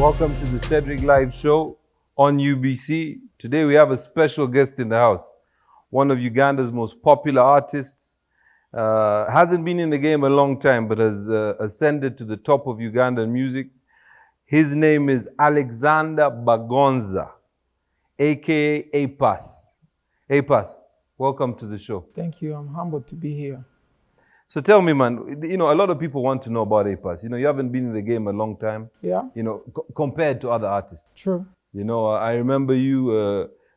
Welcome to the Cedric Live Show on UBC. Today we have a special guest in the house. One of Uganda's most popular artists. Hasn't been in the game a long time, but has ascended to the top of Ugandan music. His name is Alexander Bagonza, aka Apass. Apass, welcome to the show. Thank you. I'm humbled to be here. So tell me, man, a lot of people want to know about Apass. You haven't been in the game a long time. Yeah. Compared to other artists. True. I remember you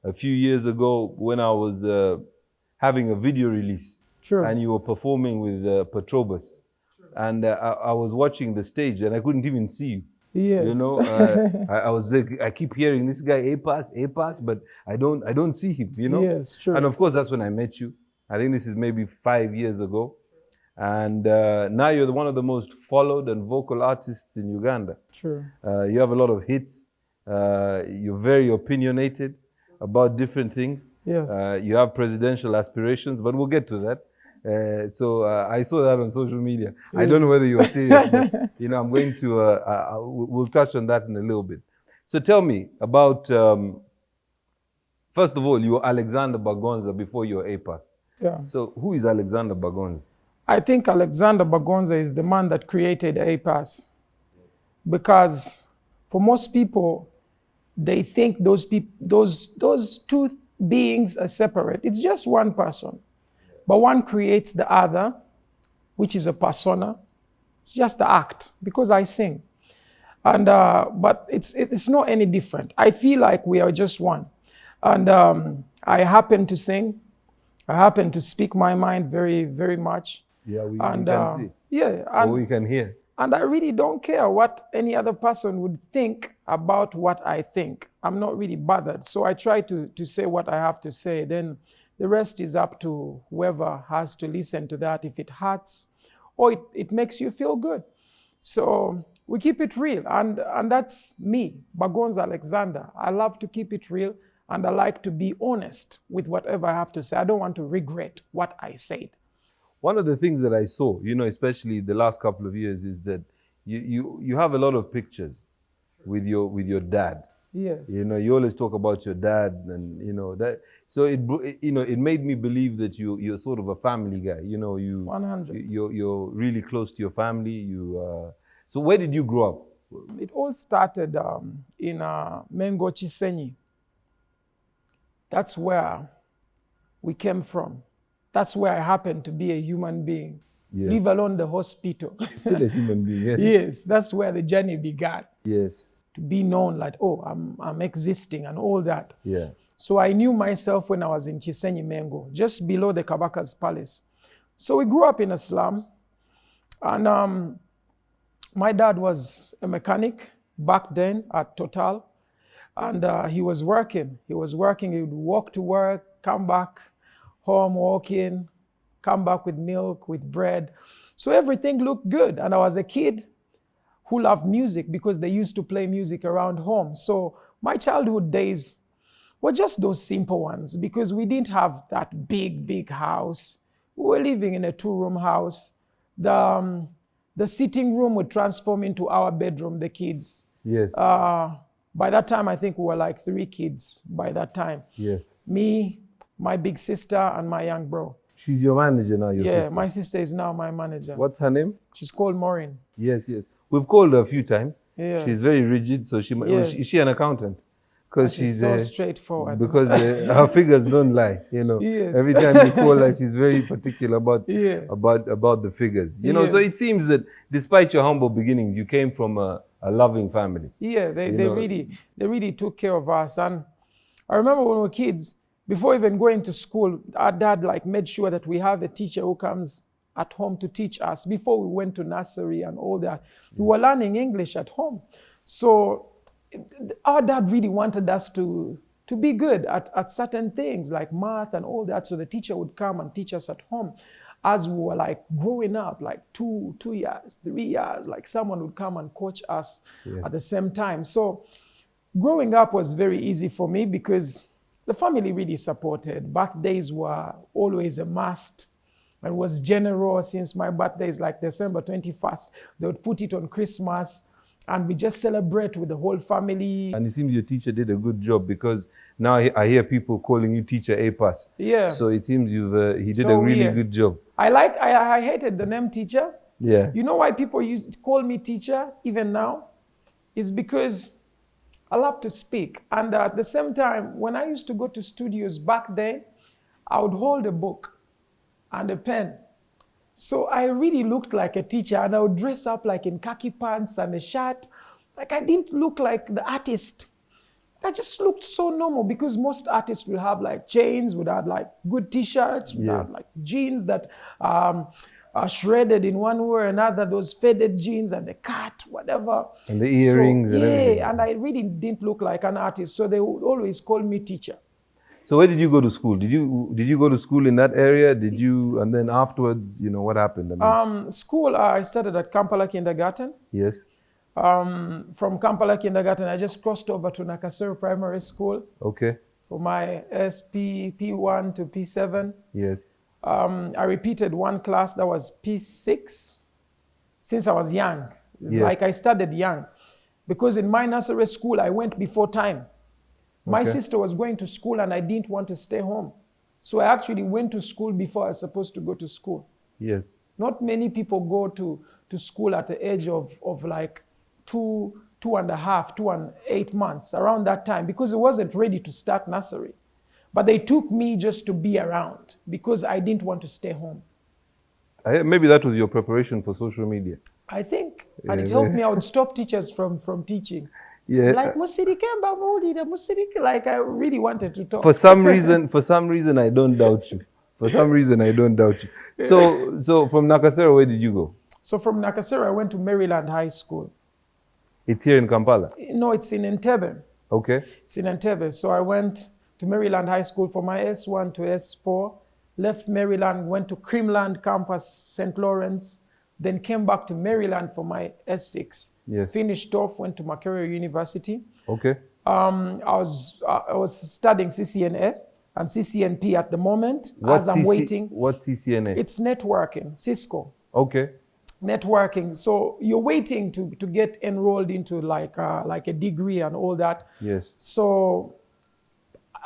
a few years ago when I was having a video release. True. And you were performing with Petrobus. And I was watching the stage and I couldn't even see you. Yes. I was like, I keep hearing this guy Apass, but I don't see him, Yes, true. And of course, that's when I met you. I think this is maybe 5 years ago. And now you're one of the most followed and vocal artists in Uganda. True. You have a lot of hits. You're very opinionated about different things. Yes. You have presidential aspirations, but we'll get to that. So I saw that on social media. Yeah. I don't know whether you're serious, but I'm going to, we'll touch on that in a little bit. So tell me about, first of all, you were Alexander Bagonza before you were Apass. Yeah. So who is Alexander Bagonza? I think Alexander Bagonza is the man that created Apass. Because for most people, they think those two beings are separate. It's just one person. But one creates the other, which is a persona. It's just the act, because I sing. And but it's not any different. I feel like we are just one. And I happen to sing. I happen to speak my mind very, very much. Yeah, we can see. Yeah, or we can hear. And I really don't care what any other person would think about what I think. I'm not really bothered. So I try to say what I have to say. Then the rest is up to whoever has to listen to that, if it hurts or it makes you feel good. So we keep it real. And that's me, Bagonza Alexander. I love to keep it real, and I like to be honest with whatever I have to say. I don't want to regret what I said. One of the things that I saw, especially the last couple of years, is that you have a lot of pictures with your dad. Yes. You always talk about your dad, and that. So it made me believe that you're sort of a family guy. 100. You're really close to your family. So where did you grow up? It all started in Mengo Chisenyi. That's where we came from. That's where I happen to be a human being, yeah. Leave alone the hospital. Still a human being, yes. Yes, that's where the journey began. Yes. To be known like, oh, I'm existing and all that. Yeah. So I knew myself when I was in Chisenyi Mengo, just below the Kabaka's palace. So we grew up in a slum. And my dad was a mechanic back then at Total. And he was working. He would walk to work, come back home walking, come back with milk, with bread. So everything looked good. And I was a kid who loved music because they used to play music around home. So my childhood days were just those simple ones because we didn't have that big house. We were living in a 2-room house. The sitting room would transform into our bedroom, the kids. Yes. By that time, I think we were like 3 kids by that time. Yes. Me, my big sister, and my young bro. She's your manager now, your sister? Yeah, my sister is now my manager. What's her name? She's called Maureen. Yes. We've called her a few times. Yeah. She's very rigid, so yes. Is she an accountant? Because she's so straightforward. Because her figures don't lie, Yes. Every time you call her, she's very particular about the figures. Yes. So it seems that despite your humble beginnings, you came from a loving family. Yeah, they really took care of us. And I remember when we were kids, before even going to school, our dad made sure that we have a teacher who comes at home to teach us. Before we went to nursery and all that, we were learning English at home. So our dad really wanted us to be good at certain things like math and all that. So the teacher would come and teach us at home. As we were growing up, 2 years, 3 years, someone would come and coach us at the same time. So growing up was very easy for me because the family really supported. Birthdays were always a must. And was generous since my birthday is December 21st. They would put it on Christmas. And we just celebrate with the whole family. And it seems your teacher did a good job, because now I hear people calling you teacher Apass. Yeah. So it seems he did So a really weird. good job. I hated the name teacher. Yeah. You know why people call me teacher even now? It's because I love to speak. And at the same time, when I used to go to studios back then, I would hold a book and a pen. So I really looked like a teacher, and I would dress up like in khaki pants and a shirt. Like I didn't look like the artist. I just looked so normal, because most artists will have like chains, would have like good t-shirts, would have like jeans that are shredded in one way or another, those faded jeans and the cut, whatever. And the earrings and everything. Yeah, and I really didn't look like an artist. So they would always call me teacher. So where did you go to school? Did you go to school in that area? And then afterwards, what happened? School, I started at Kampala Kindergarten. Yes. From Kampala Kindergarten, I just crossed over to Nakasero Primary School. Okay. For my SP P1 to P7. Yes. I repeated one class, that was P6, since I was young. Yes. Like I started young. Because in my nursery school, I went before time. My sister was going to school and I didn't want to stay home. So I actually went to school before I was supposed to go to school. Yes. Not many people go to school at the age of like 2 and 8 months, around that time, because it wasn't ready to start nursery. But they took me just to be around, because I didn't want to stay home. Maybe that was your preparation for social media. I think, and it helped me. I would stop teachers from teaching. Yeah. Like like I really wanted to talk. For some reason, I don't doubt you. For some reason, I don't doubt you. So from Nakasero, where did you go? So from Nakasero, I went to Maryland High School. It's here in Kampala? No, it's in Entebbe. Okay. It's in Entebbe. So I went to Maryland High School for my S1 to S4, left Maryland, went to Creamland campus, St. Lawrence, then came back to Maryland for my S6. Yes. Finished off, went to Makerere University. Okay. I was studying CCNA and CCNP at the moment. What's waiting. What's CCNA? It's networking, Cisco. Okay. Networking. So you're waiting to get enrolled into like a degree and all that. Yes. So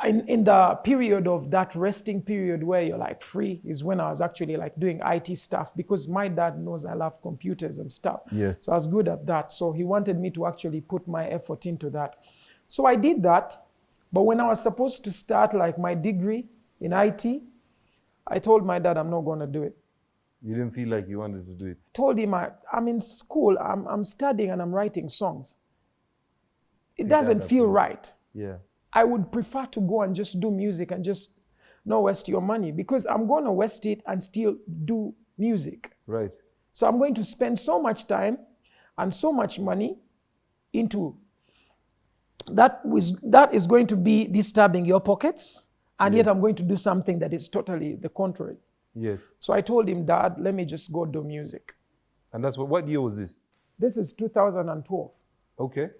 in the period of that resting period where you're like free is when I was actually like doing IT stuff, because my dad knows I love computers and stuff. Yes. So I was good at that. So he wanted me to actually put my effort into that. So I did that. But when I was supposed to start like my degree in IT, I told my dad I'm not going to do it. You didn't feel like you wanted to do it? Told him I'm in school, I'm studying and I'm writing songs. It doesn't feel right. Yeah. I would prefer to go and just do music and just not waste your money, because I'm going to waste it and still do music. Right. So I'm going to spend so much time and so much money into that is going to be disturbing your pockets, and yet I'm going to do something that is totally the contrary. Yes. So I told him, Dad, let me just go do music. And that's what year was this? This is 2012. Okay.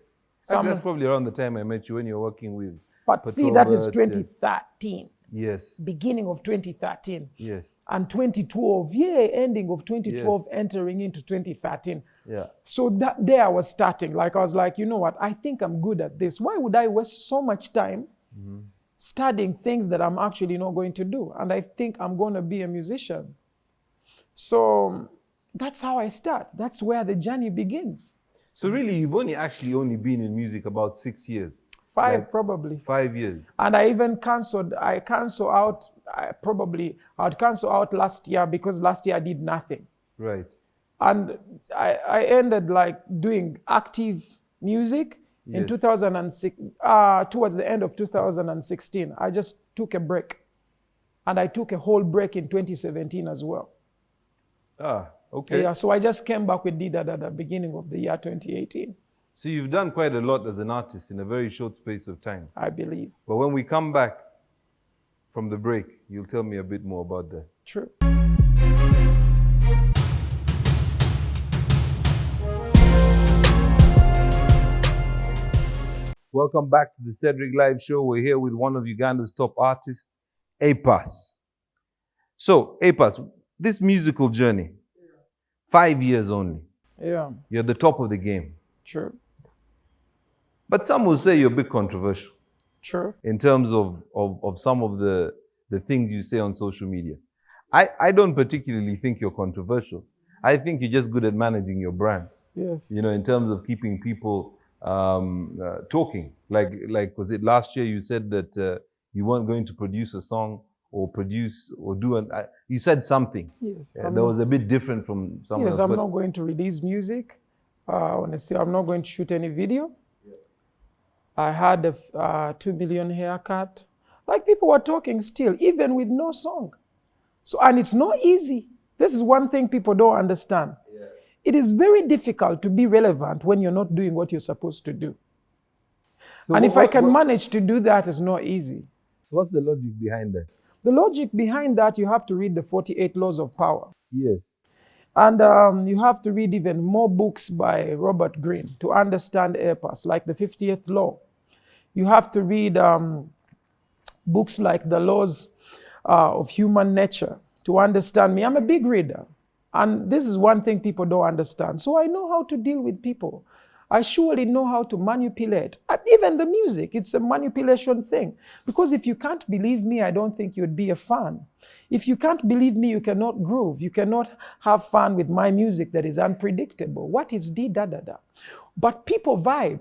Actually, that's probably around the time I met you, when you were working with. But see, that is 2013. Yes. Beginning of 2013. Yes. And 2012, ending of 2012, entering into 2013. Yeah. So there I was starting. Like I was like, you know what? I think I'm good at this. Why would I waste so much time studying things that I'm actually not going to do? And I think I'm going to be a musician. So that's how I start. That's where the journey begins. So really, you've only been in music about 6 years. 5 probably. 5 years. And I even canceled out last year, because last year I did nothing. Right. And I ended like doing active music in 2006, towards the end of 2016. I just took a break. And I took a whole break in 2017 as well. Okay. Yeah, so I just came back with Dida at the beginning of the year 2018. So you've done quite a lot as an artist in a very short space of time. I believe. But when we come back from the break, you'll tell me a bit more about that. True. Welcome back to the Cedric Live Show. We're here with one of Uganda's top artists, Apass. So, Apass, this musical journey, 5 years only. Yeah. You're at the top of the game. True. But some will say you're a bit controversial True. in terms of some of the things you say on social media. I don't particularly think you're controversial. I think you're just good at managing your brand. Yes. You know, in terms of keeping people talking. Like was it last year you said that you weren't going to produce a song or produce or do an you said something. Yes. That was a bit different from someone Yes, else. I'm not going to release music. Honestly, I'm not going to shoot any video. I had a 2 million haircut. Like people were talking still, even with no song. So, and it's not easy. This is one thing people don't understand. Yeah. It is very difficult to be relevant when you're not doing what you're supposed to do. So and if I can manage to do that, it's not easy. So what's the logic behind that? The logic behind that, you have to read the 48 Laws of Power. Yes. And you have to read even more books by Robert Greene to understand Apass, like the 50th Law. You have to read books like The Laws of Human Nature to understand me. I'm a big reader. And this is one thing people don't understand. So I know how to deal with people. I surely know how to manipulate. Even the music, it's a manipulation thing. Because if you can't believe me, I don't think you'd be a fan. If you can't believe me, you cannot groove. You cannot have fun with my music that is unpredictable. What is D-da-da-da? But people vibe.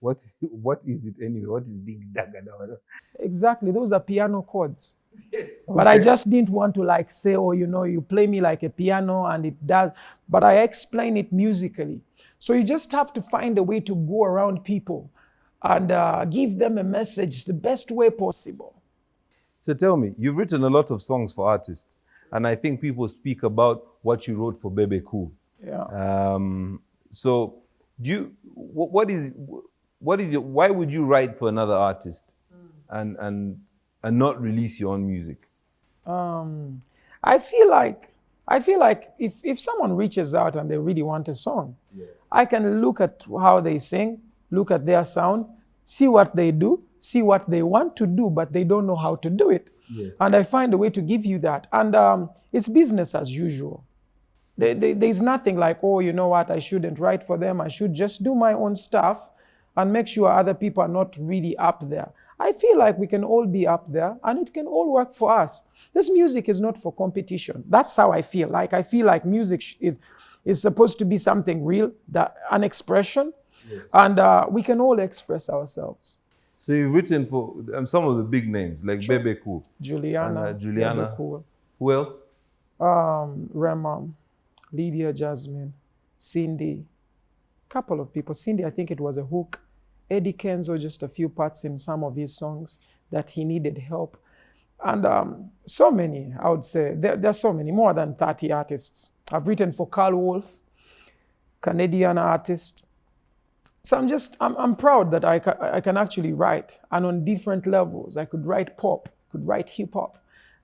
What is it anyway? What is D-da-da-da? Exactly, those are piano chords. Yes. Okay. But I just didn't want to like say, oh, you know, you play me like a piano and it does. But I explain it musically. So you just have to find a way to go around people and give them a message the best way possible. So tell me, you've written a lot of songs for artists, and I think people speak about what you wrote for Bebe Cool. Yeah. So do you, what is your, why would you write for another artist and not release your own music? I feel like if someone reaches out and they really want a song, yeah, I can look at how they sing, look at their sound, see what they do, see what they want to do, but they don't know how to do it. Yes. And I find a way to give you that. And it's business as usual. There's nothing like, oh, you know what, I shouldn't write for them. I should just do my own stuff and make sure other people are not really up there. I feel like we can all be up there and it can all work for us. This music is not for competition. That's how I feel. Like I feel like music is supposed to be something real, an expression, yes, and we can all express ourselves. So you've written for some of the big names like sure. Bebe Cool, Juliana, Bebe Cool. Who else? Rema, Lydia Jasmine, Cindy, couple of people. Cindy, I think it was a hook. Eddie Kenzo, just a few parts in some of his songs that he needed help. And so many, I would say, there are so many, more than 30 artists. I've written for Carl Wolf, Canadian artist. So I'm proud that I can actually write, and on different levels. I could write pop, could write hip hop,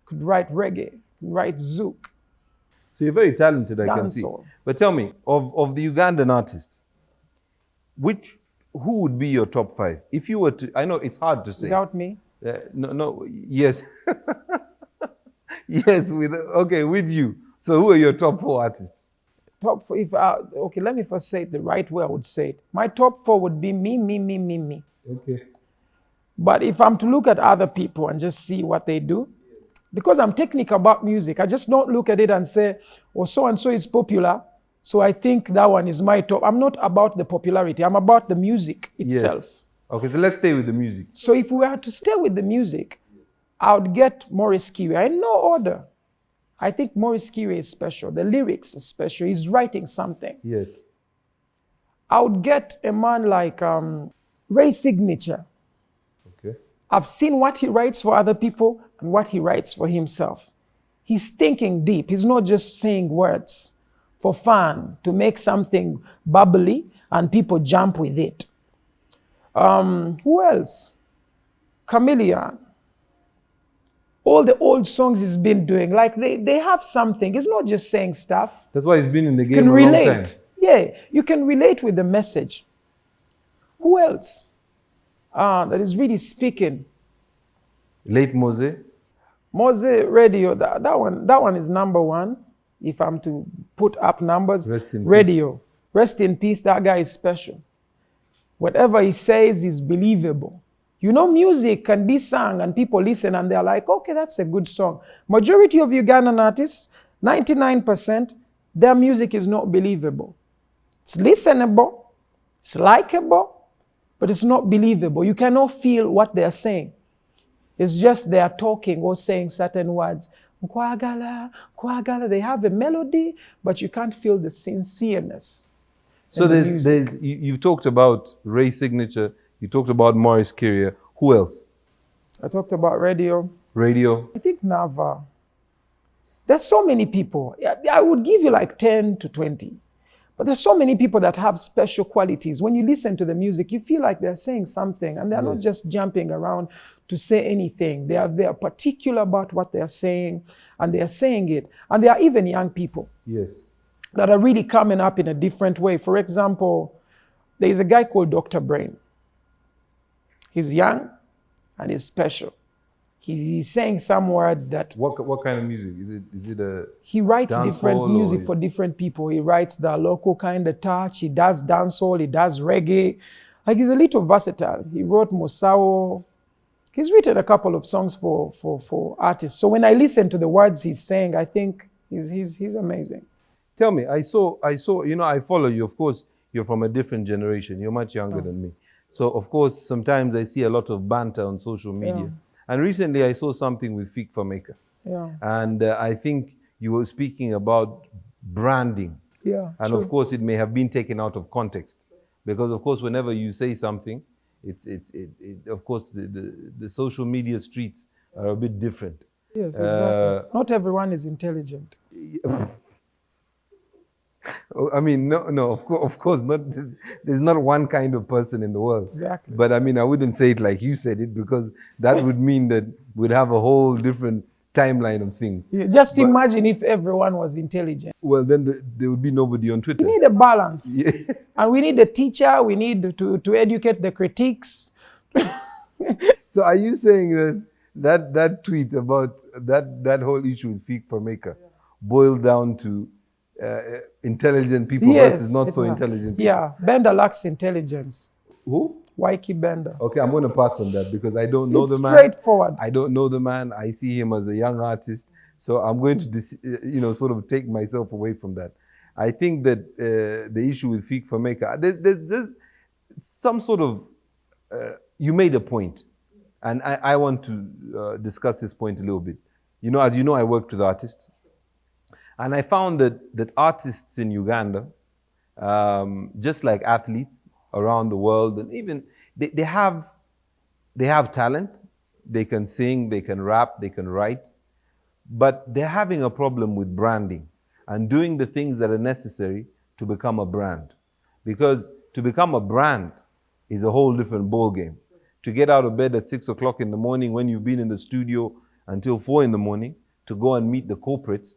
could write reggae, could write zouk. So you're very talented, I can see. But tell me, of the Ugandan artists, who would be your top 5? If you were to, I know it's hard to say. Without me? No, yes. Yes, with you. So who are your top 4 artists? Top 4, okay, let me first say it the right way I would say it. My top 4 would be me. Okay. But if I'm to look at other people and just see what they do, because I'm technical about music, I just don't look at it and say, oh, so-and-so is popular, so I think that one is my top. I'm not about the popularity. I'm about the music itself. Yes. Okay, so let's stay with the music. So if we were to stay with the music, I would get Maurice Kiwe in no order. I think Maurice Kiwe is special. The lyrics are special. He's writing something. Yes. I would get a man like Ray Signature. Okay. I've seen what he writes for other people and what he writes for himself. He's thinking deep. He's not just saying words for fun, to make something bubbly and people jump with it. Who else? Chameleon. All the old songs he's been doing, like they have something. It's not just saying stuff. That's why he's been in the game a long time. Yeah, you can relate with the message. Who else that is really speaking? Late Mose. Mose Radio, that one is number 1. If I'm to put up numbers, Rest in Radio. peace. Rest in peace, that guy is special. Whatever he says is believable. You know, music can be sung and people listen and they're like, okay, that's a good song. Majority of Ugandan artists, 99%, their music is not believable. It's listenable, it's likable, but it's not believable. You cannot feel what they're saying. It's just they are talking or saying certain words. Nkwagala, nkwagala. They have a melody, but you can't feel the sincereness. So you've talked about Ray Signature, you talked about Morris Kyria. Who else? I talked about radio. Radio. I think Nava. There's so many people. I would give you like 10 to 20. But there's so many people that have special qualities. When you listen to the music, you feel like they're saying something and they're not just jumping around to say anything. They are particular about what they're saying and they're saying it. And there are even young people that are really coming up in a different way. For example, there is a guy called Dr. Brain. He's young and he's special. He's saying some words that... What kind of music? Is it a... He writes different music for different people. He writes the local kind of touch. He does dancehall. He does reggae. Like, he's a little versatile. He wrote Musao. He's written a couple of songs for artists. So when I listen to the words he's saying, I think he's amazing. Tell me, I saw, you know, I follow you. Of course, you're from a different generation. You're much younger than me. So, of course, sometimes I see a lot of banter on social media. And recently I saw something with Fik Fameka. And I think you were speaking about branding. And of course it may have been taken out of context. Because of course whenever you say something, of course the social media streets are a bit different. Yes, exactly. Not everyone is intelligent. I mean, no, of course not. There's not one kind of person in the world. Exactly. But I mean, I wouldn't say it like you said it, because that would mean that we'd have a whole different timeline of things. Just imagine if everyone was intelligent. Well, then there would be nobody on Twitter. We need a balance. And we need a teacher. We need to educate the critics. So are you saying that tweet about that whole issue with Fik Fameka boils down to intelligent people versus not so intelligent people? Yeah, Banda lacks intelligence. Who? Waiki Banda. Okay, I'm going to pass on that because I don't know the man. Straightforward. I don't know the man. I see him as a young artist. So I'm going to, sort of take myself away from that. I think that the issue with Fik Fameka, there's some sort of, you made a point. And I want to discuss this point a little bit. You know, as you know, I worked with artists. And I found that artists in Uganda, just like athletes around the world, and even they have talent. They can sing, they can rap, they can write, but they're having a problem with branding and doing the things that are necessary to become a brand. Because to become a brand is a whole different ball game. To get out of bed at 6 o'clock in the morning when you've been in the studio until 4 in the morning to go and meet the corporates,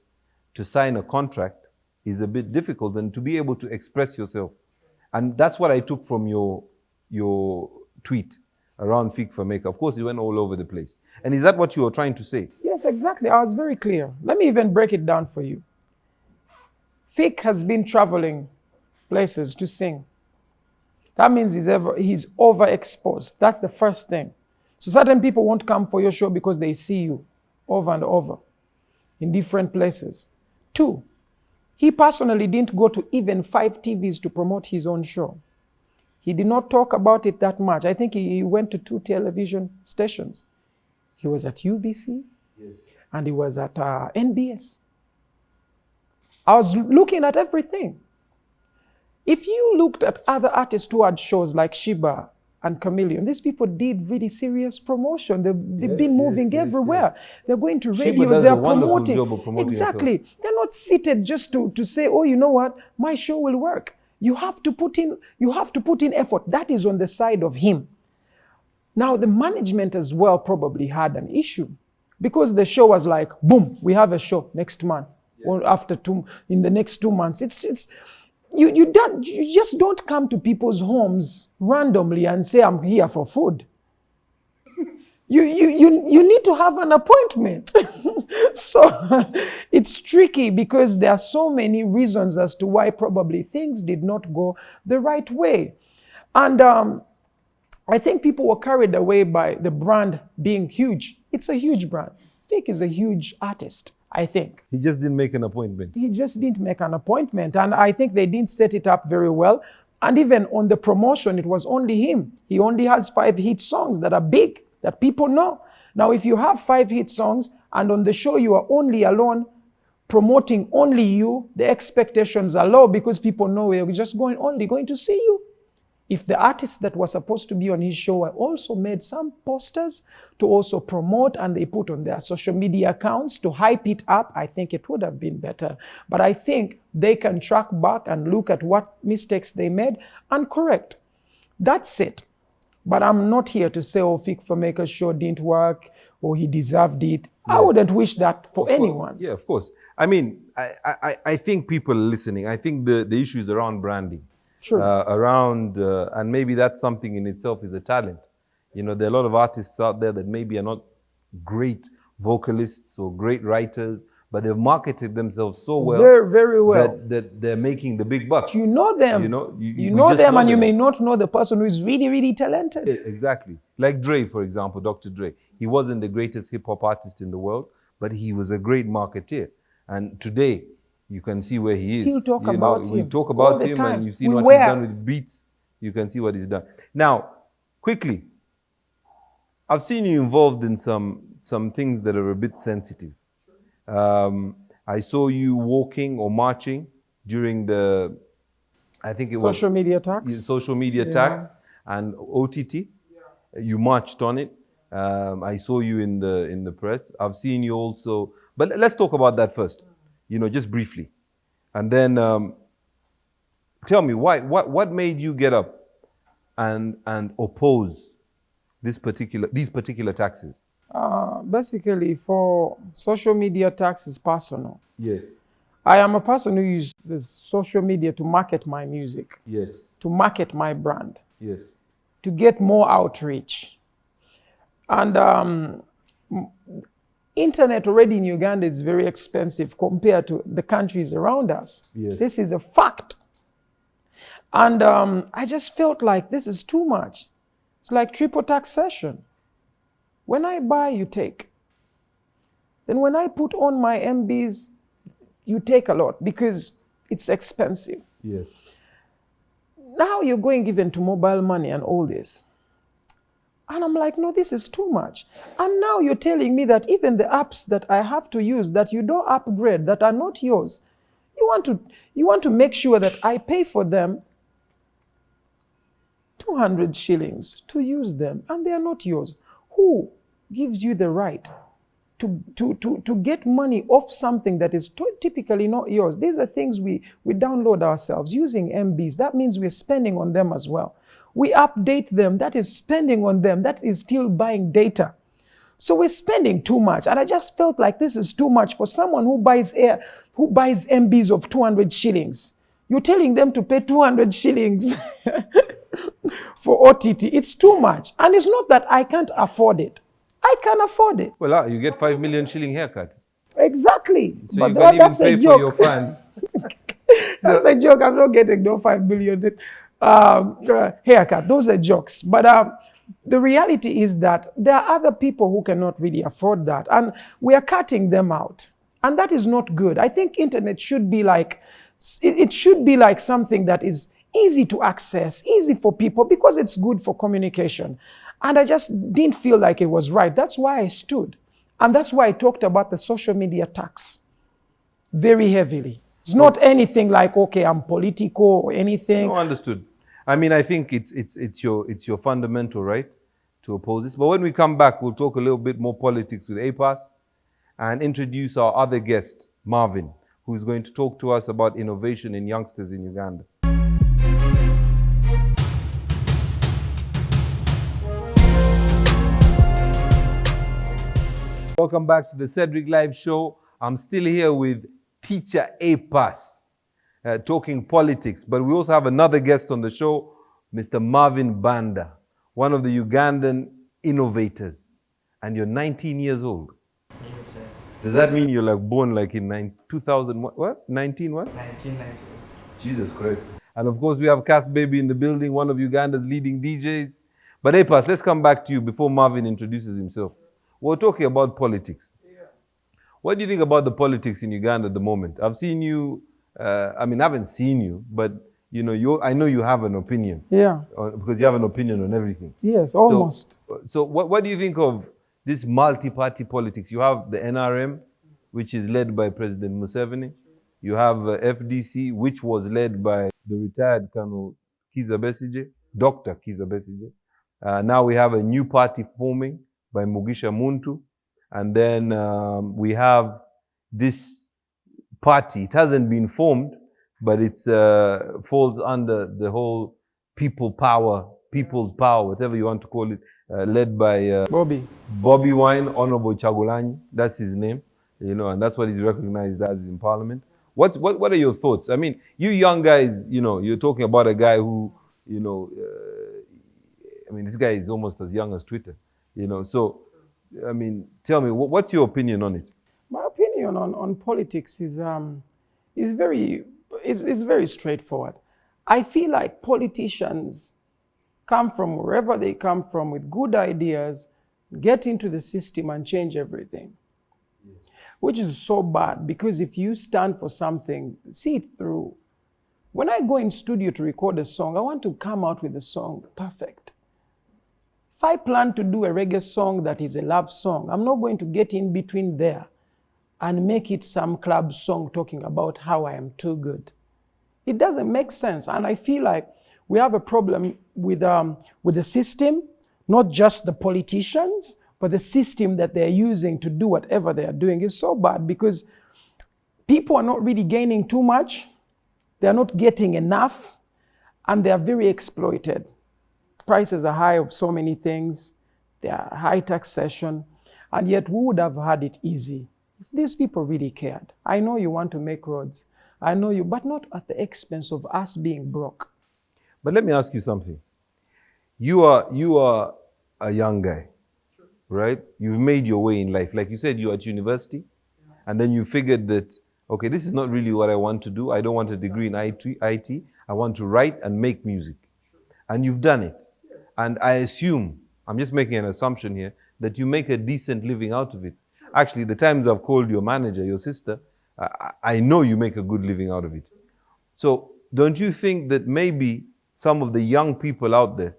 to sign a contract is a bit difficult, and to be able to express yourself. And that's what I took from your tweet around Fik Fameka. Of course, it went all over the place. And is that what you were trying to say? Yes, exactly. I was very clear. Let me even break it down for you. Fik has been traveling places to sing. That means he's overexposed. That's the first thing. So certain people won't come for your show because they see you over and over in different places. 2, he personally didn't go to even 5 TVs to promote his own show. He did not talk about it that much. I think he went to 2 television stations. He was at UBC and he was at NBS. I was looking at everything. If you looked at other artists who had shows like Shiba and Chameleon, these people did really serious promotion. They've been moving everywhere. They're going to radios, they're promoting. Exactly. Yourself. They're not seated just to say, oh, you know what, my show will work. You have to put in effort. That is on the side of him. Now, the management as well probably had an issue because the show was like, boom, we have a show next month or in the next 2 months. You just don't come to people's homes randomly and say, I'm here for food. You need to have an appointment. So it's tricky because there are so many reasons as to why probably things did not go the right way. And I think people were carried away by the brand being huge. It's a huge brand. Vic is a huge artist, I think. He just didn't make an appointment. He just didn't make an appointment. And I think they didn't set it up very well. And even on the promotion, it was only him. He only has 5 hit songs that are big, that people know. Now, if you have 5 hit songs and on the show you are only alone, promoting only you, the expectations are low because people know we're just only going to see you. If the artists that were supposed to be on his show also made some posters to also promote and they put on their social media accounts to hype it up, I think it would have been better. But I think they can track back and look at what mistakes they made and correct. That's it. But I'm not here to say, oh, Vic Fameka's show didn't work or he deserved it. Yes. I wouldn't wish that for anyone. Yeah, of course. I mean, I think people are listening. I think the issue is around branding. Sure. And maybe that's something in itself is a talent. You know, there are a lot of artists out there that maybe are not great vocalists or great writers, but they've marketed themselves so well, very, very well, that they're making the big bucks. You know them. You know, you know them, and you may not know the person who is really, really talented. Exactly. Like Dre, for example, Dr. Dre. He wasn't the greatest hip hop artist in the world, but he was a great marketeer. And today, you can see where he Still is. Talk about him. We talk about him and you've seen what he's done with beats. You can see what he's done. Now, quickly, I've seen you involved in some things that are a bit sensitive. I saw you walking or marching during the, I think it was social media tax. Social media tax and OTT. Yeah. You marched on it. I saw you in the press. I've seen you also, but let's talk about that first. You know, just briefly, and then tell me what made you get up and oppose these particular taxes? Basically, for social media tax is personal. Yes. I am a person who uses social media to market my music. Yes. To market my brand. Yes. To get more outreach. And internet already in Uganda is very expensive compared to the countries around us. Yes. This is a fact. And I just felt like this is too much. It's like triple taxation. When I buy, you take. Then when I put on my MBs, you take a lot because it's expensive. Yes. Now you're going even to mobile money and all this. And I'm like, no, this is too much. And now you're telling me that even the apps that I have to use that you don't upgrade, that are not yours, you want to make sure that I pay for them 200 shillings to use them, and they are not yours. Who gives you the right to get money off something that is typically not yours? These are things we download ourselves using MBs. That means we're spending on them as well. We update them, that is spending on them, that is still buying data. So we're spending too much. And I just felt like this is too much for someone who buys MBs of 200 shillings. You're telling them to pay 200 shillings for OTT. It's too much. And it's not that I can't afford it. I can afford it. Well, you get 5 million shilling haircut. Exactly. So but you can even pay for your fans. That's a joke. I'm not getting no 5 million haircut. Those are jokes. But the reality is that there are other people who cannot really afford that. And we are cutting them out. And that is not good. I think internet should be like, it should be like something that is easy to access, easy for people, because it's good for communication. And I just didn't feel like it was right. That's why I stood. And that's why I talked about the social media tax very heavily. It's not anything like, okay, I'm political or anything. No, understood. I mean, I think it's your fundamental right to oppose this. But when we come back, we'll talk a little bit more politics with Apass and introduce our other guest, Marvin, who is going to talk to us about innovation in youngsters in Uganda. Welcome back to the Cedric Live Show. I'm still here with teacher Apass, talking politics. But we also have another guest on the show, Mr. Marvin Banda, one of the Ugandan innovators. and you're 19 years old. Yes, yes. Does that mean you're like born like in 2000, what? 19 what? 1998. Jesus Christ. And of course, we have Cass Baby in the building, one of Uganda's leading DJs. But Apass, let's come back to you before Marvin introduces himself. We're talking about politics. What do you think about the politics in Uganda at the moment? I've seen you, I haven't seen you, but you know, I know you have an opinion. Yeah. Because you have an opinion on everything. Yes, almost. So what do you think of this multi-party politics? You have the NRM, which is led by President Museveni. You have FDC, which was led by the retired Colonel Kizza Besigye, Dr. Kizza Besigye. Now we have a new party forming by Mugisha Muntu. And then we have this party. It hasn't been formed, but it falls under the whole people's power, whatever you want to call it, led by Bobby Wine, Honorable Chagulanyi. That's his name, you know, and that's what he's recognized as in Parliament. What are your thoughts? I mean, you young guys, you know, you're talking about a guy who, you know, this guy is almost as young as Twitter, you know. So, I mean, tell me, what's your opinion on it? My opinion on politics is very straightforward. I feel like politicians come from wherever they come from with good ideas, get into the system and change everything. Which is so bad, because if you stand for something, see it through. When I go in studio to record a song, I want to come out with a song perfect. If I plan to do a reggae song that is a love song, I'm not going to get in between there and make it some club song talking about how I am too good. It doesn't make sense. And I feel like we have a problem with the system, not just the politicians, but the system that they're using to do whatever they are doing is so bad, because people are not really gaining too much, they're not getting enough, and they're very exploited. Prices are high of so many things, there are high taxation, and yet we would have had it easy if these people really cared. I know you want to make roads, I know you, but not at the expense of us being broke. But let me ask you something. You are a young guy, right? You've made your way in life. Like you said, you're at university, and then you figured that, okay, this is not really what I want to do. I don't want a degree in IT. I want to write and make music. And you've done it. And I assume, I'm just making an assumption here, that you make a decent living out of it. Actually, the times I've called your manager, your sister, I know you make a good living out of it. So don't you think that maybe some of the young people out there,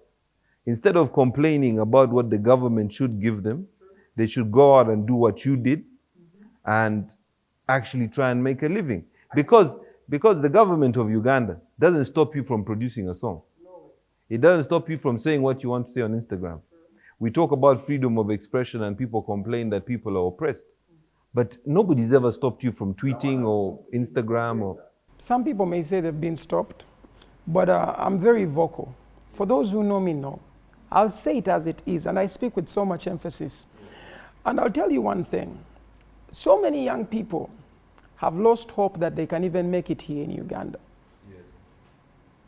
instead of complaining about what the government should give them, they should go out and do what you did and actually try and make a living? Because the government of Uganda doesn't stop you from producing a song. It doesn't stop you from saying what you want to say on Instagram. We talk about freedom of expression and people complain that people are oppressed. But nobody's ever stopped you from tweeting or Instagram or... Some people may say they've been stopped, but I'm very vocal. For those who know me know. I'll say it as it is, and I speak with so much emphasis. And I'll tell you one thing. So many young people have lost hope that they can even make it here in Uganda.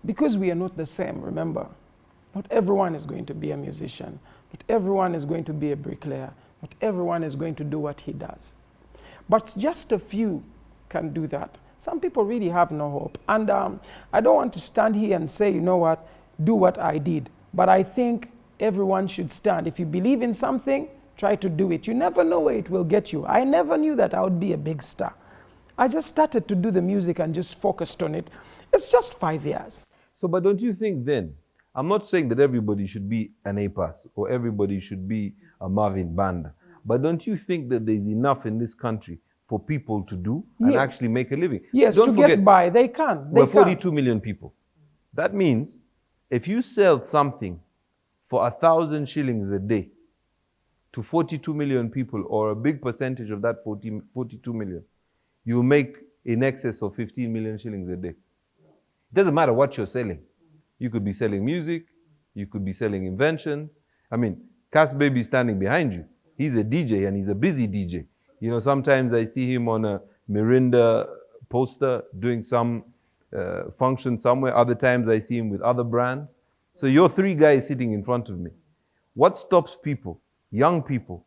Because we are not the same, remember. Not everyone is going to be a musician. Not everyone is going to be a bricklayer. Not everyone is going to do what he does. But just a few can do that. Some people really have no hope. And I don't want to stand here and say, you know what, do what I did. But I think everyone should stand. If you believe in something, try to do it. You never know where it will get you. I never knew that I would be a big star. I just started to do the music and just focused on it. It's just 5 years. So, but don't you think then, I'm not saying that everybody should be an Apass or everybody should be a Marvin Banda, but don't you think that there's enough in this country for people to do and actually make a living? Yes, don't forget, get by, they can. We're 42 million people. That means if you sell something for 1,000 shillings a day to 42 million people, or a big percentage of that 42 million, you make in excess of 15 million shillings a day. It doesn't matter what you're selling. You could be selling music, you could be selling inventions. I mean, Cass Baby standing behind you. He's a DJ and he's a busy DJ. You know, sometimes I see him on a Mirinda poster doing some function somewhere. Other times I see him with other brands. So you're three guys sitting in front of me. What stops people, young people,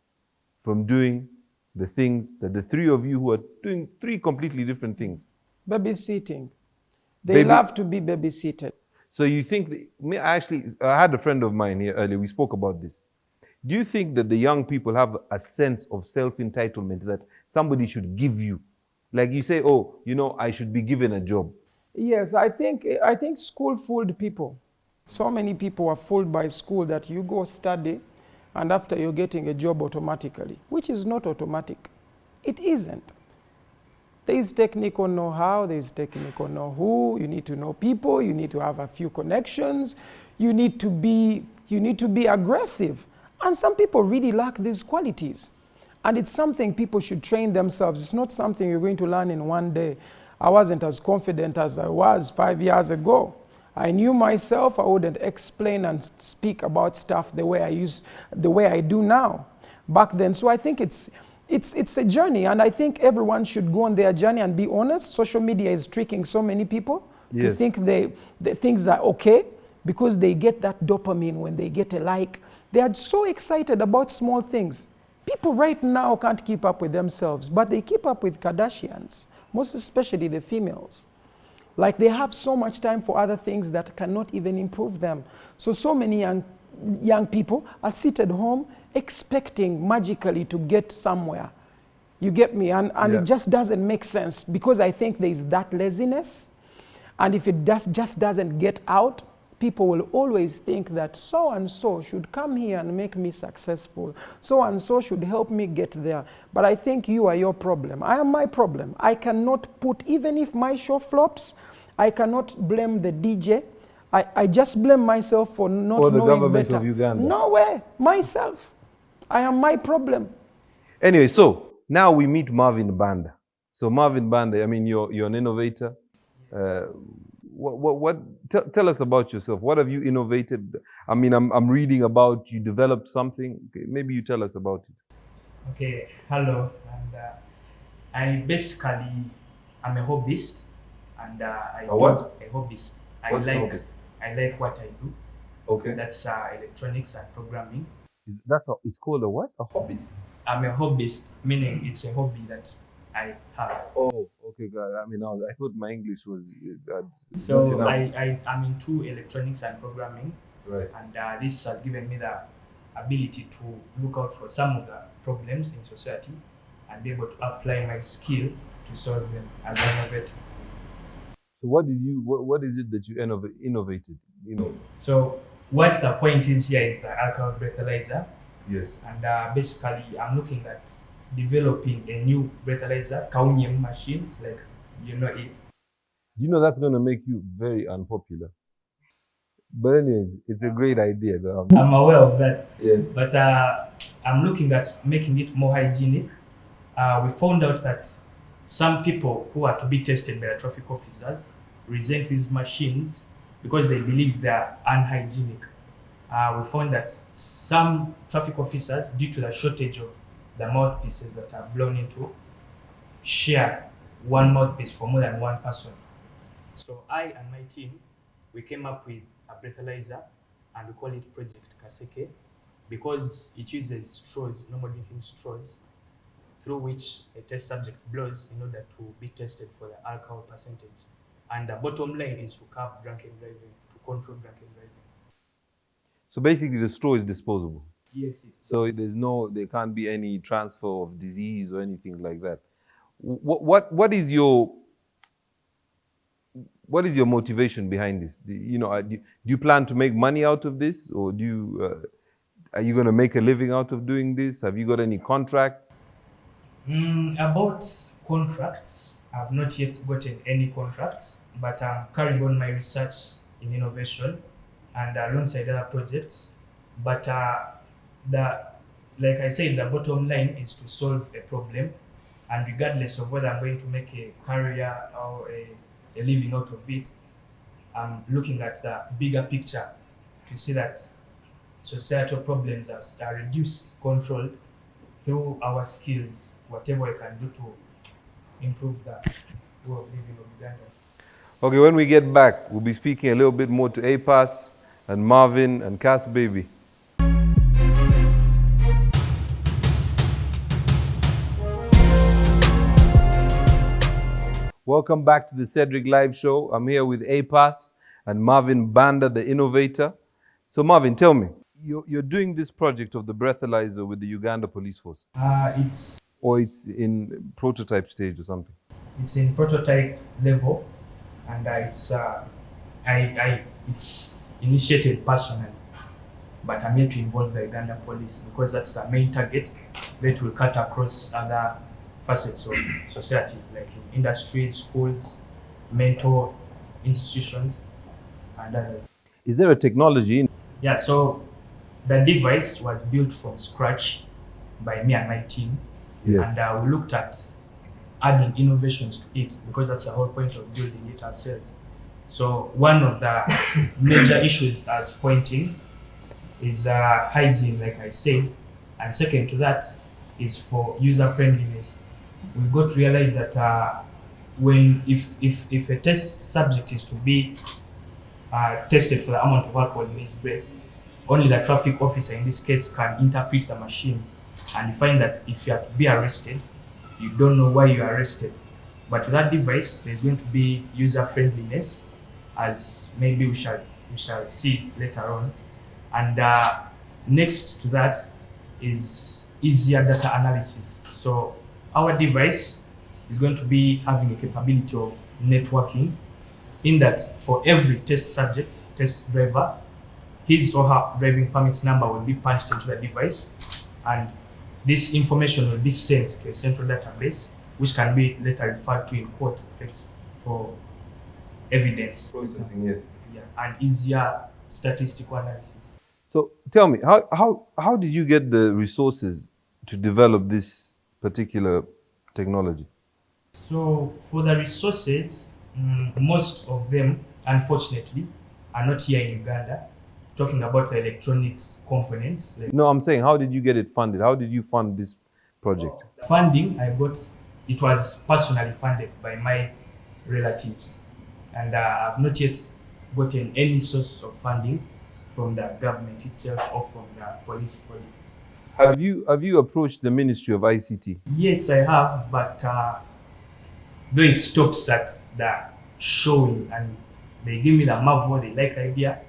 from doing the things that the three of you who are doing three completely different things? Babysitting. They love to be babysitted. So you think, I had a friend of mine here earlier, we spoke about this. Do you think that the young people have a sense of self-entitlement that somebody should give you? Like you say, oh, I should be given a job. Yes, I think school fooled people. So many people are fooled by school that you go study and after you're getting a job automatically, which is not automatic. It isn't. There is technical know-how, there is technical know-who, you need to know people, you need to have a few connections, you need to be aggressive. And some people really lack these qualities. And it's something people should train themselves. It's not something you're going to learn in one day. I wasn't as confident as I was 5 years ago. I knew myself, I wouldn't explain and speak about stuff the way I do now back then. So I think it's a journey, and I think everyone should go on their journey and be honest. Social media is tricking so many people to think the things are okay because they get that dopamine when they get a like. They are so excited about small things. People right now can't keep up with themselves, but they keep up with Kardashians, most especially the females. Like they have so much time for other things that cannot even improve them. So many young people are seated home expecting magically to get somewhere. You get me? And it just doesn't make sense because I think there is that laziness. And if it just doesn't get out, people will always think that so-and-so should come here and make me successful. So-and-so should help me get there. But I think you are your problem. I am my problem. I cannot even if my show flops, I cannot blame the DJ. I just blame myself for not knowing better. Or the government of Uganda. No way. Myself. I am my problem. Anyway, so now we meet Marvin Banda. So Marvin Banda, I mean, you're an innovator. Tell us about yourself. What have you innovated? I mean, I'm reading about you developed something. Okay, maybe you tell us about it. Okay, hello. And I'm a hobbyist. And a hobbyist. I like what I do. Okay. That's electronics and programming. It's called a what? A hobbyist? I'm a hobbyist, meaning it's a hobby that I have. Oh, okay, God. I mean, I thought my English was. So I'm into electronics and programming. Right. And this has given me the ability to look out for some of the problems in society and be able to apply my skill to solve them as an innovator. So what is it that you innovated? So what the point is here is the alcohol breathalyzer. Yes. And basically I'm looking at developing a new breathalyzer, Kaunium machine, like you know it. That's going to make you very unpopular. But anyways, it's a great idea. I'm aware of that. Yeah. But I'm looking at making it more hygienic. We found out that some people who are to be tested by the traffic officers resent these machines because they believe they are unhygienic. We found that some traffic officers, due to the shortage of the mouthpieces that are blown into, share one mouthpiece for more than one person. So I and my team, we came up with a breathalyzer and we call it Project Kaseke because it uses straws, normal drinking straws, through which a test subject blows in order to be tested for the alcohol percentage. And the bottom line is to curb drunken driving, to control drunken driving. So basically the straw is disposable? Yes. So there can't be any transfer of disease or anything like that. What is your motivation behind this? Do you plan to make money out of this, or are you going to make a living out of doing this? Have you got any contracts? About contracts, I've not yet gotten any contracts, but I'm carrying on my research in innovation and alongside other projects. But like I said, the bottom line is to solve a problem, and regardless of whether I'm going to make a career or a living out of it, I'm looking at the bigger picture to see that societal problems are reduced, controlled through our skills, whatever we can do to improve the way of living of Uganda. Okay, when we get back, we'll be speaking a little bit more to Apass and Marvin and Cass Baby. Welcome back to the Cedric Live Show. I'm here with Apass and Marvin Banda, the innovator. So Marvin, tell me, you're doing this project of the breathalyzer with the Uganda Police Force? It's Or it's in prototype stage or something? it's in prototype level, and it's initiated personally, but I'm here to involve the Uganda police because that's the main target that will cut across other facets of society, like in industries, schools, mental institutions, and others. Is there a technology? Yeah, so the device was built from scratch by me and my team, Yes. and we looked at adding innovations to it because that's the whole point of building it ourselves. So one of the major issues as pointing is hygiene, like I said, and second to that is for user friendliness. We've got to realize that if a test subject is to be tested for the amount of alcohol in his breath, only the traffic officer in this case can interpret the machine, and you find that if you are to be arrested, you don't know why you are arrested. But with that device, there's going to be user friendliness, as maybe we shall see later on. And next to that is easier data analysis. So our device is going to be having a capability of networking, in that for every test subject, test driver, his or her driving permit number will be punched into the device, and this information will be sent to a central database, which can be later referred to in court for evidence. Processing, yes. Yeah, and easier statistical analysis. So tell me, how did you get the resources to develop this particular technology? So for the resources, most of them, unfortunately, are not here in Uganda. Talking about the electronics components. No, I'm saying, how did you get it funded? How did you fund this project? Funding I got, it was personally funded by my relatives, and I've not yet gotten any source of funding from the government itself or from the police body. Have you approached the Ministry of ICT? Yes, I have, but though it stops at the showing, and they give me the marvel, they like the idea,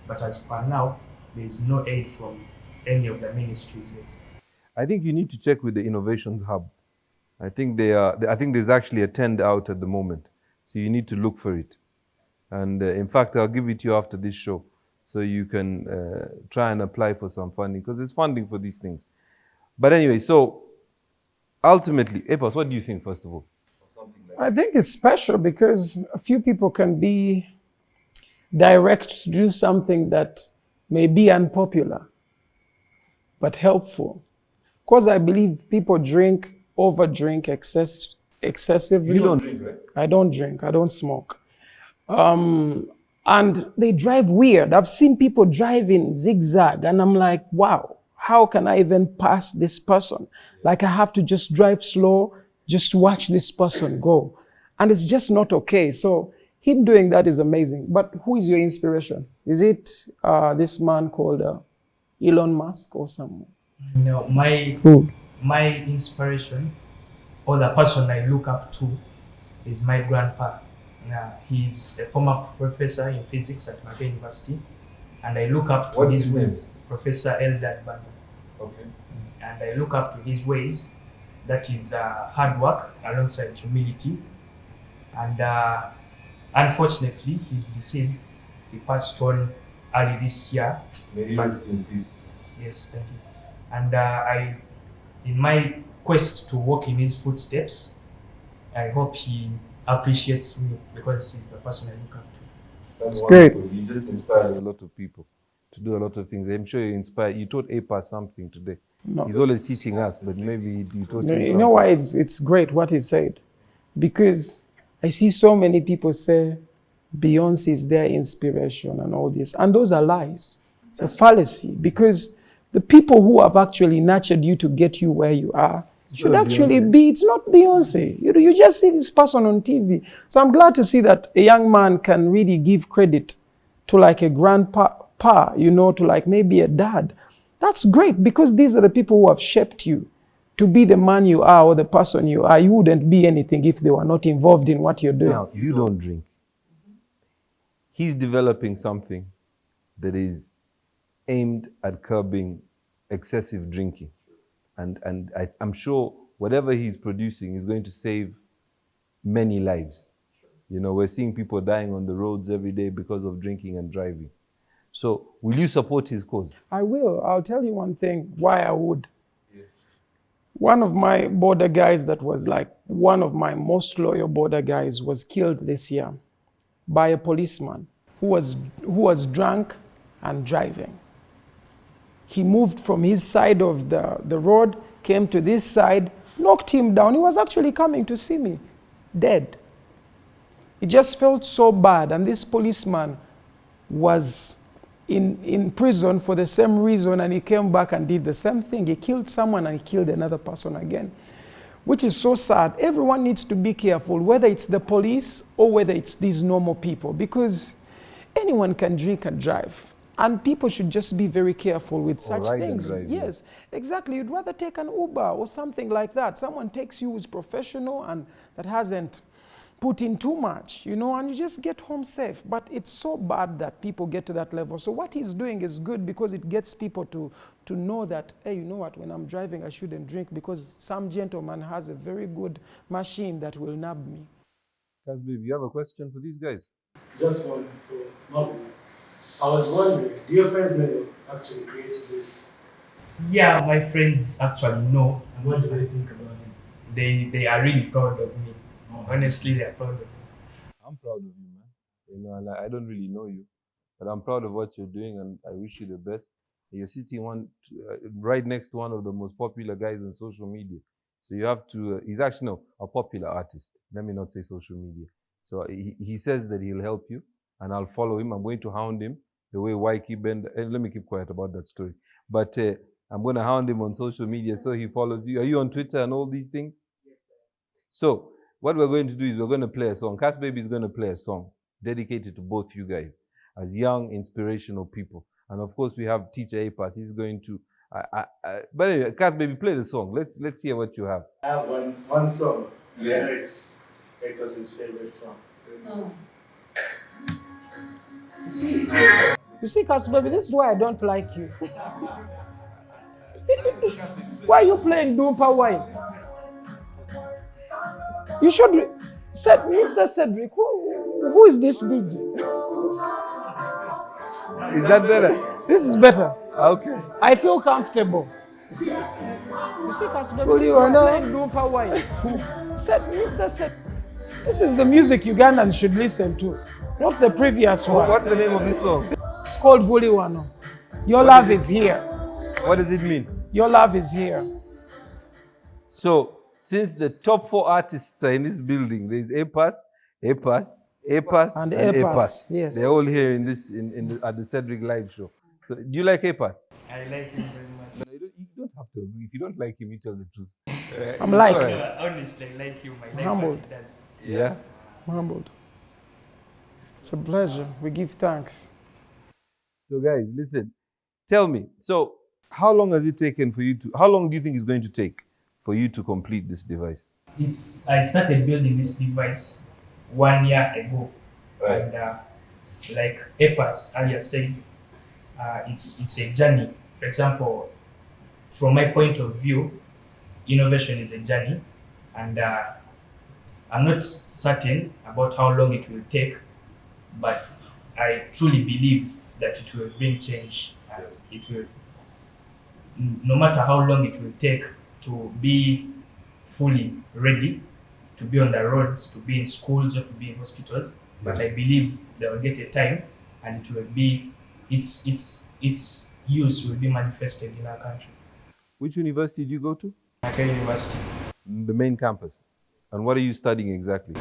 but as per now, there is no aid from any of the ministries yet. I think you need to check with the Innovations Hub. I think I think there's actually a tender out at the moment, so you need to look for it. And in fact, I'll give it to you after this show, so you can try and apply for some funding, because there's funding for these things. But anyway, so ultimately, Apass, what do you think, first of all? I think it's special because a few people can be direct to do something that may be unpopular, but helpful. Because I believe people overdrink excessively. You don't drink, right? I don't drink, I don't smoke. And they drive weird. I've seen people drive in zigzag, and I'm like, wow, how can I even pass this person? Like, I have to just drive slow, just watch this person go. And it's just not okay. So him doing that is amazing. But who is your inspiration? Is it this man called Elon Musk or someone? No, my inspiration, or the person I look up to, is my grandpa. He's a former professor in physics at Marvin University, and I look up to his ways. Professor Eldad Banda. Okay. And I look up to his ways. That is hard work alongside humility. And unfortunately, he's deceased. He passed on early this year. May he rest in peace. Yes, thank you. And in my quest to walk in his footsteps, I hope he appreciates me because he's the person I look up to. That's great. wonderful. You just inspired a lot of people to do a lot of things. I'm sure you taught Apass something today. No. He's always teaching us, but maybe you taught him something. You know why it's great what he said? Because I see so many people say Beyonce is their inspiration and all this. And those are lies. It's a fallacy, because the people who have actually nurtured you to get you where you are should actually be, it's not Beyonce. You just see this person on TV. So I'm glad to see that a young man can really give credit to like a grandpa, to like maybe a dad. That's great, because these are the people who have shaped you. to be the man you are or the person you are. You wouldn't be anything if they were not involved in what you're doing. Now, you don't drink. He's developing something that is aimed at curbing excessive drinking. And I'm sure whatever he's producing is going to save many lives. You know, we're seeing people dying on the roads every day because of drinking and driving. So, will you support his cause? I will. I'll tell you one thing why I would. One of my border guys that was like one of my most loyal border guys was killed this year by a policeman who was drunk and driving. He moved from his side of the road, came to this side, knocked him down. He was actually coming to see me, dead. It just felt so bad, and this policeman was in prison for the same reason, and he came back and did the same thing. He killed someone and he killed another person again, which is so sad. Everyone needs to be careful, whether it's the police or whether it's these normal people, because anyone can drink and drive. And people should just be very careful with such things. Yes, exactly. You'd rather take an Uber or something like that. Someone takes you who's professional and that hasn't put in too much, you know, and you just get home safe. But it's so bad that people get to that level. So what he's doing is good because it gets people to know that, hey, you know what, when I'm driving, I shouldn't drink because some gentleman has a very good machine that will nab me. Kasbib, you have a question for these guys? Just one for Marvin. I was wondering, do your friends know you actually created this? Yeah, my friends actually know. And what do they think about it? They are really proud of me. Honestly, they are proud of me. I'm proud of you, man. You know, and I don't really know you, but I'm proud of what you're doing, and I wish you the best. You're sitting right next to one of the most popular guys on social media. So you have to, he's actually, no, a popular artist. Let me not say social media. So he says that he'll help you, and I'll follow him. I'm going to hound him the way Marvin Banda, and let me keep quiet about that story. But I'm going to hound him on social media so he follows you. Are you on Twitter and all these things? Yes, sir. So what we're going to do is we're going to play a song. Cass Baby is going to play a song dedicated to both you guys as young, inspirational people. And of course, we have teacher Apass. He's going to. But anyway, Cass Baby, play the song. Let's hear what you have. I have one song. Yeah. I know it's Apass's favorite song. You see, Cass Baby, this is why I don't like you. Why are you playing Doompa Wine? You should Mr. Cedric, who is this DJ? Is that better? This is better. Okay. I feel comfortable. You see, Cass Baby, you are playing Doompa Wine. Mr. Cedric, this is the music Ugandans should listen to, not the previous one. What's the name of this song? It's called Guliwano. Your love is here. What does it mean? Your love is here. So, since the top 4 artists are in this building, there's Apass, and Apass. Yes. They're all here in this at the Cedric live show. So, do you like Apass? I like him very much. No, you don't have to agree. If you don't like him, you tell the truth. I'm liked. Right. Honestly, I like him. I like Humbled. what he does. Yeah. I'm humbled. It's a pleasure. We give thanks. So, guys, listen. Tell me. So, how long has it taken for you to? How long do you think it's going to take for you to complete this device? I started building this device 1 year ago, Right. and like Apass earlier said, it's a journey. For example, from my point of view, innovation is a journey, and I'm not certain about how long it will take, but I truly believe that it will bring change. It will, no matter how long it will take to be fully ready, to be on the roads, to be in schools or to be in hospitals. But I believe there will get a time, and it will be its use will be manifested in our country. Which university did you go to? Naka University, The main campus. And what are you studying exactly?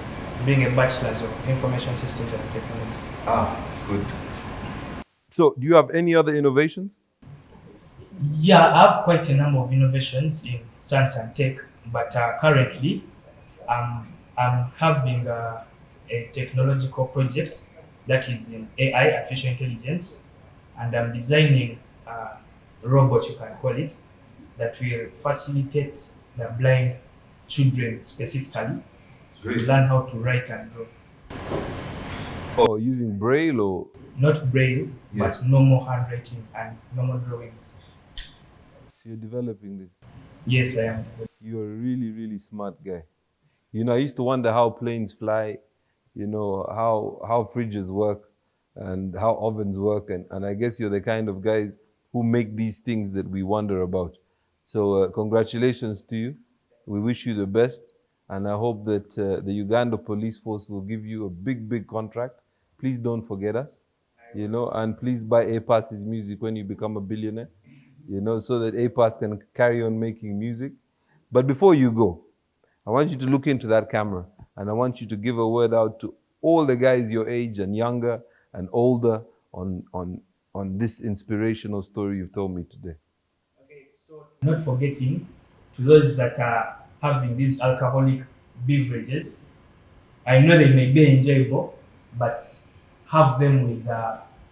doing a bachelor's of information systems and technology. Good. So, do you have any other innovations? Yeah, I have quite a number of innovations in science and tech, but currently I'm having a technological project that is in AI, artificial intelligence, and I'm designing a robot, you can call it, that will facilitate the blind children specifically to learn how to write and draw. Oh, using Braille or? Not braille, Yes. but normal handwriting and normal drawings. So you're developing this. Yes, I am. You're a really, really smart guy. You know, I used to wonder how planes fly, you know, how fridges work and how ovens work. And I guess you're the kind of guys who make these things that we wonder about. So congratulations to you. We wish you the best. And I hope that the Uganda Police Force will give you a big, big contract. Please don't forget us, you know, and please buy Apass's music when you become a billionaire, you know, so that Apass can carry on making music. But before you go, I want you to look into that camera and I want you to give a word out to all the guys your age and younger and older on this inspirational story you've told me today. Okay, so not forgetting to those that are having these alcoholic beverages, I know they may be enjoyable, but have them with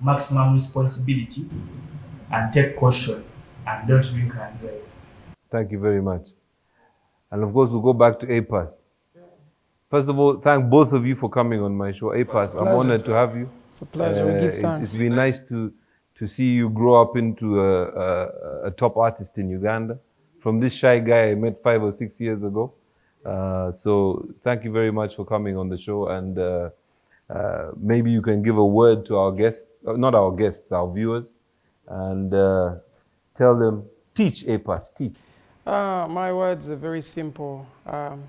maximum responsibility and take caution and don't drink and drive. Thank you very much. And of course, we'll go back to Apass. First of all, thank both of you for coming on my show. Apass, I'm honored to have you. It's a pleasure. We give thanks. It's been nice to see you grow up into a top artist in Uganda. From this shy guy I met 5 or 6 years ago. So thank you very much for coming on the show. And maybe you can give a word to our guests, not our guests, our viewers, and tell them, teach Apass, teach. My words are very simple. I'm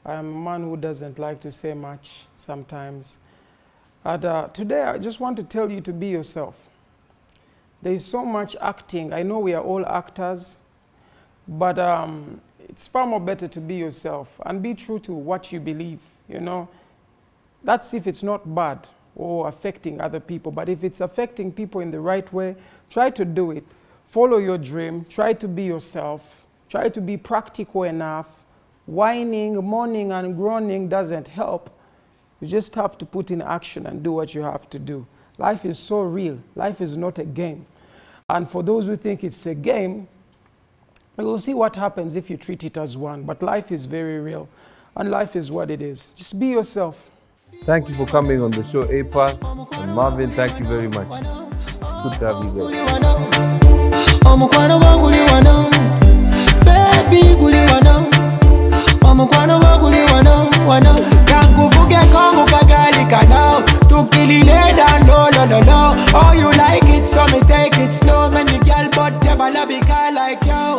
a man who doesn't like to say much sometimes. And today I just want to tell you to be yourself. There is so much acting. I know we are all actors, but it's far more better to be yourself and be true to what you believe, you know. That's if it's not bad or affecting other people, but if it's affecting people in the right way, try to do it. Follow your dream, try to be yourself, try to be practical enough. Whining, moaning, and groaning doesn't help. You just have to put in action and do what you have to do. Life is so real. Life is not a game. And for those who think it's a game, you will see what happens if you treat it as one. But life is very real. And life is what it is. Just be yourself. Thank you for coming on the show, Apass. And Marvin, thank you very much. Good to have you Oh, you like it, so me take it slow. Many girl, but they like yo.